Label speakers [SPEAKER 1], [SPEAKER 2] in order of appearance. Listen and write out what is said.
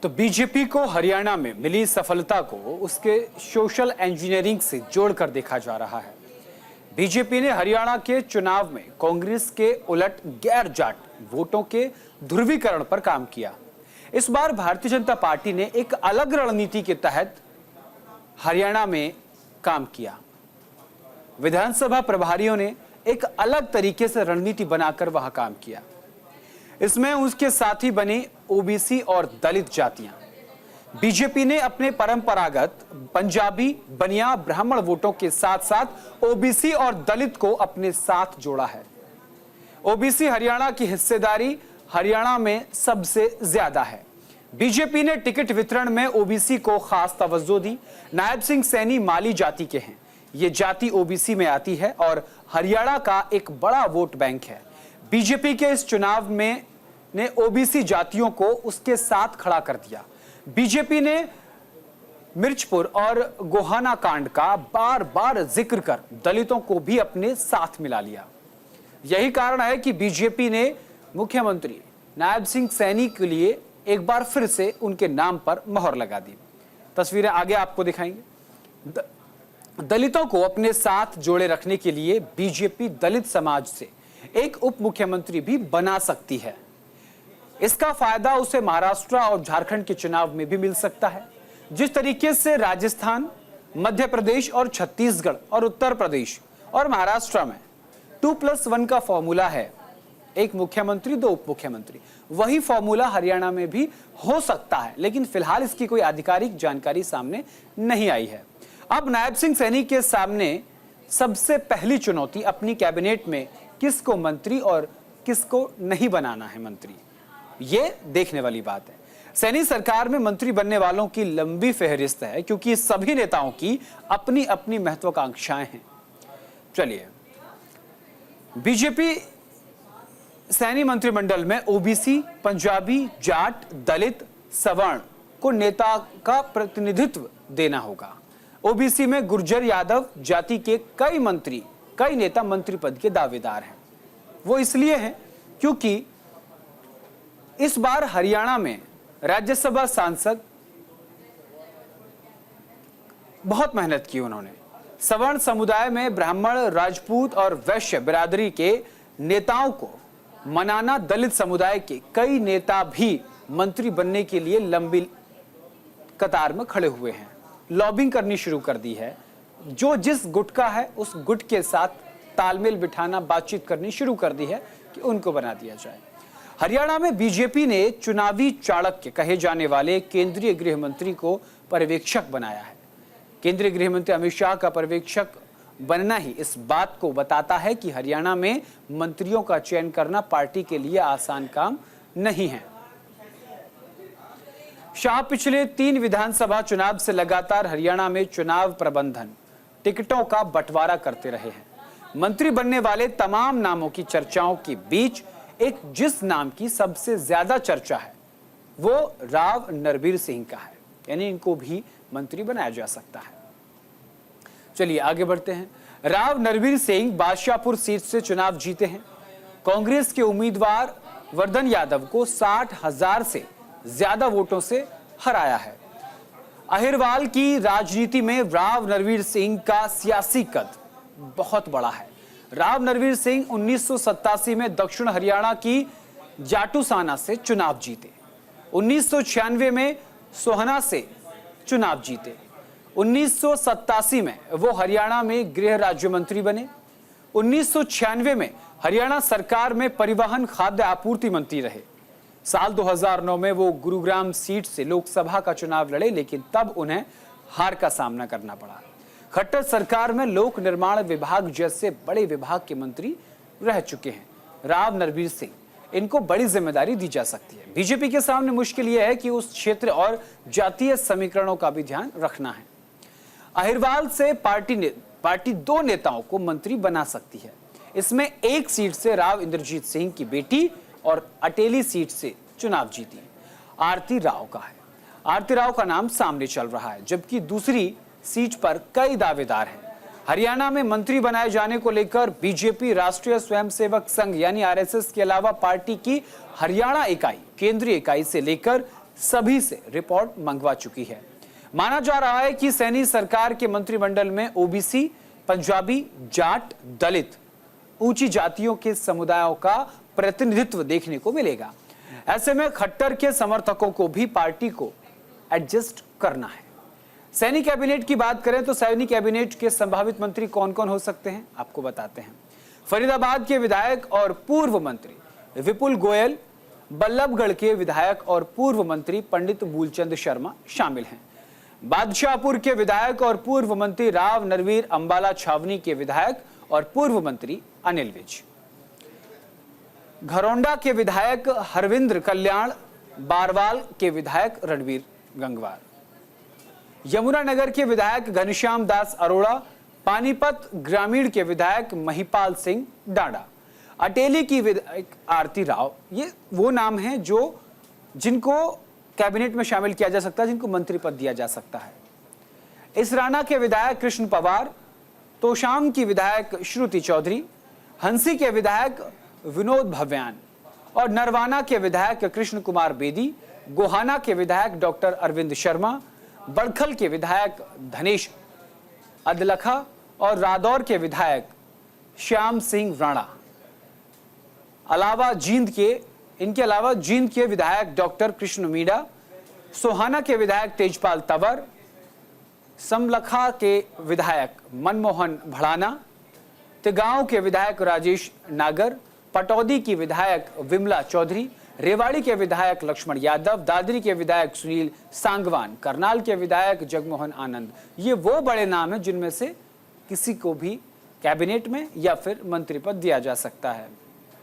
[SPEAKER 1] तो बीजेपी को हरियाणा में मिली सफलता को उसके सोशल इंजीनियरिंग से जोड़कर देखा जा रहा है। बीजेपी ने हरियाणा के चुनाव में कांग्रेस के उलट गैर जाट वोटों के ध्रुवीकरण पर काम किया। इस बार भारतीय जनता पार्टी ने एक अलग रणनीति के तहत हरियाणा में काम किया। विधानसभा प्रभारियों ने एक अलग तरीके से रणनीति बनाकर वहां काम किया। इसमें उसके साथी बने ओबीसी और दलित जातियां। बीजेपी ने अपने परंपरागत पंजाबी, बनिया, ब्राह्मण वोटों के साथ साथ ओबीसी और दलित को अपने साथ जोड़ा है। ओबीसी हरियाणा की हिस्सेदारी हरियाणा में सबसे ज्यादा है। बीजेपी ने टिकट वितरण में ओबीसी को खास तवज्जो दी। नायब सिंह सैनी माली जाति के हैं। ये जाति ओबीसी में आती है और हरियाणा का एक बड़ा वोट बैंक है। बीजेपी के इस चुनाव में ने ओबीसी जातियों को उसके साथ खड़ा कर दिया। बीजेपी ने मिर्चपुर और गोहाना कांड का बार बार जिक्र कर दलितों को भी अपने साथ मिला लिया। यही कारण है कि बीजेपी ने मुख्यमंत्री नायब सिंह सैनी के लिए एक बार फिर से उनके नाम पर मोहर लगा दी। तस्वीरें आगे आपको दिखाएंगे। दलितों को अपने साथ जोड़े रखने के लिए बीजेपी दलित समाज से एक उप मुख्यमंत्री भी बना सकती है। इसका फायदा उसे महाराष्ट्र और झारखंड के चुनाव में भी मिल सकता है। जिस तरीके से राजस्थान, मध्य प्रदेश और छत्तीसगढ़ और उत्तर प्रदेश और महाराष्ट्र में 2+1 का फॉर्मूला है, एक मुख्यमंत्री दो उप मुख्यमंत्री, वही फॉर्मूला हरियाणा में भी हो सकता है। लेकिन फिलहाल इसकी कोई आधिकारिक जानकारी सामने नहीं आई है। अब नायब सिंह सैनी के सामने सबसे पहली चुनौती अपनी कैबिनेट में किसको मंत्री और किसको नहीं बनाना है मंत्री, ये देखने वाली बात है। सैनी सरकार में मंत्री बनने वालों की लंबी फहरिस्त है, क्योंकि सभी नेताओं की अपनी अपनी महत्वाकांक्षाएं हैं। चलिए, बीजेपी सैनी मंत्रिमंडल में ओबीसी, पंजाबी, जाट, दलित, सवर्ण को नेता का प्रतिनिधित्व देना होगा। ओबीसी में गुर्जर यादव जाति के कई नेता मंत्री पद के दावेदार हैं। वो इसलिए हैं क्योंकि इस बार हरियाणा में राज्यसभा सांसद बहुत मेहनत की उन्होंने। सवर्ण समुदाय में ब्राह्मण, राजपूत और वैश्य बिरादरी के नेताओं को मनाना, दलित समुदाय के कई नेता भी मंत्री बनने के लिए लंबी कतार में खड़े हुए हैं। लॉबिंग करनी शुरू कर दी है। जो जिस गुट का है उस गुट के साथ तालमेल बिठाना, बातचीत करनी शुरू कर दी है कि उनको बना दिया जाए। हरियाणा में बीजेपी ने चुनावी चाणक्य कहे जाने वाले केंद्रीय गृह मंत्री को पर्यवेक्षक बनाया है। केंद्रीय गृह मंत्री अमित शाह का पर्यवेक्षक बनना ही इस बात को बताता है कि हरियाणा में मंत्रियों का चयन करना पार्टी के लिए आसान काम नहीं है। शाह पिछले 3 विधानसभा चुनाव से लगातार हरियाणा में चुनाव प्रबंधन, टिकटों का बंटवारा करते रहे हैं। मंत्री बनने वाले तमाम नामों की चर्चाओं के बीच एक जिस नाम की सबसे ज्यादा चर्चा है वो राव नरबीर सिंह का है, यानी इनको भी मंत्री बनाया जा सकता है। चलिए आगे बढ़ते हैं। राव नरबीर सिंह बादशाहपुर सीट से चुनाव जीते हैं। कांग्रेस के उम्मीदवार वर्धन यादव को 60,000 से ज्यादा वोटों से हराया है। अहिरवाल की राजनीति में राव नरबीर सिंह का सियासी कद बहुत बड़ा है। राव नरबीर सिंह 1987 में दक्षिण हरियाणा की जाटूसाना से चुनाव जीते। 1996 में सोहना से चुनाव जीते। 1987 में वो हरियाणा में गृह राज्य मंत्री बने। 1996 में हरियाणा सरकार में परिवहन खाद्य आपूर्ति मंत्री रहे। साल 2009 में वो गुरुग्राम सीट से लोकसभा का चुनाव लड़े, लेकिन तब उन्हें हार का सामना करना पड़ा। खट्टर सरकार में लोक निर्माण विभाग जैसे बड़े विभाग के मंत्री रह चुके हैं राव नरबीर सिंह। इनको बड़ी जिम्मेदारी दी जा सकती है। बीजेपी के सामने मुश्किल यह है कि उस क्षेत्र और जातीय समीकरणों का भी ध्यान रखना है। अहिरवाल से पार्टी 2 नेताओं को मंत्री बना सकती है। इसमें एक सीट से राव इंद्रजीत सिंह की बेटी और अटेली सीट से चुनाव जीती आरती राव का है। आरती राव का नाम सामने चल रहा है, जबकि दूसरी सीट पर कई दावेदार हैं। हरियाणा में मंत्री बनाए जाने को लेकर बीजेपी राष्ट्रीय स्वयंसेवक संघ यानी आरएसएस के अलावा पार्टी की हरियाणा इकाई, केंद्रीय इकाई से लेकर सभी से रिपोर्ट मंगवा चुकी है। माना जा रहा है कि सैनी सरकार के मंत्रिमंडल में ओबीसी, पंजाबी, जाट, दलित, ऊंची जातियों के समुदायों का प्रतिनिधित्व देखने को मिलेगा। ऐसे में खट्टर के समर्थकों को भी पार्टी को एडजस्ट करना है। सैनी कैबिनेट की बात करें तो सैनी कैबिनेट के संभावित मंत्री कौन कौन हो सकते हैं, आपको बताते हैं। फरीदाबाद के विधायक और पूर्व मंत्री विपुल गोयल, बल्लभगढ़ के विधायक और पूर्व मंत्री पंडित मूलचंद शर्मा शामिल हैं। बादशाहपुर के विधायक और पूर्व मंत्री राव नरवीर, अंबाला छावनी के विधायक और पूर्व मंत्री अनिल विज, घरौंडा के विधायक हरविंद्र कल्याण, बारवाल के विधायक रणवीर गंगवार, यमुनानगर के विधायक घनश्याम दास अरोड़ा, पानीपत ग्रामीण के विधायक महिपाल सिंह डाडा, अटेली की विधायक आरती राव। ये वो नाम हैं जिनको कैबिनेट में शामिल किया जा सकता है, जिनको मंत्री पद दिया जा सकता है। इसराना के विधायक कृष्ण पवार, तोशाम की विधायक श्रुति चौधरी, हंसी के विधायक विनोद भव्यान और नरवाना के विधायक कृष्ण कुमार बेदी, गोहाना के विधायक डॉक्टर अरविंद शर्मा, बड़खल के विधायक धनेश अदलखा और रादौर के विधायक श्याम सिंह राणा। इनके अलावा जींद के विधायक डॉक्टर कृष्ण मीणा, सोहाना के विधायक तेजपाल तंवर, समलखा के विधायक मनमोहन भड़ाना, तिगांव के विधायक राजेश नागर, पटौदी की विधायक विमला चौधरी, रेवाड़ी के विधायक लक्ष्मण यादव, दादरी के विधायक सुनील सांगवान, करनाल के विधायक जगमोहन आनंद। ये वो बड़े नाम हैं जिनमें से किसी को भी कैबिनेट में या फिर मंत्री पद दिया जा सकता है।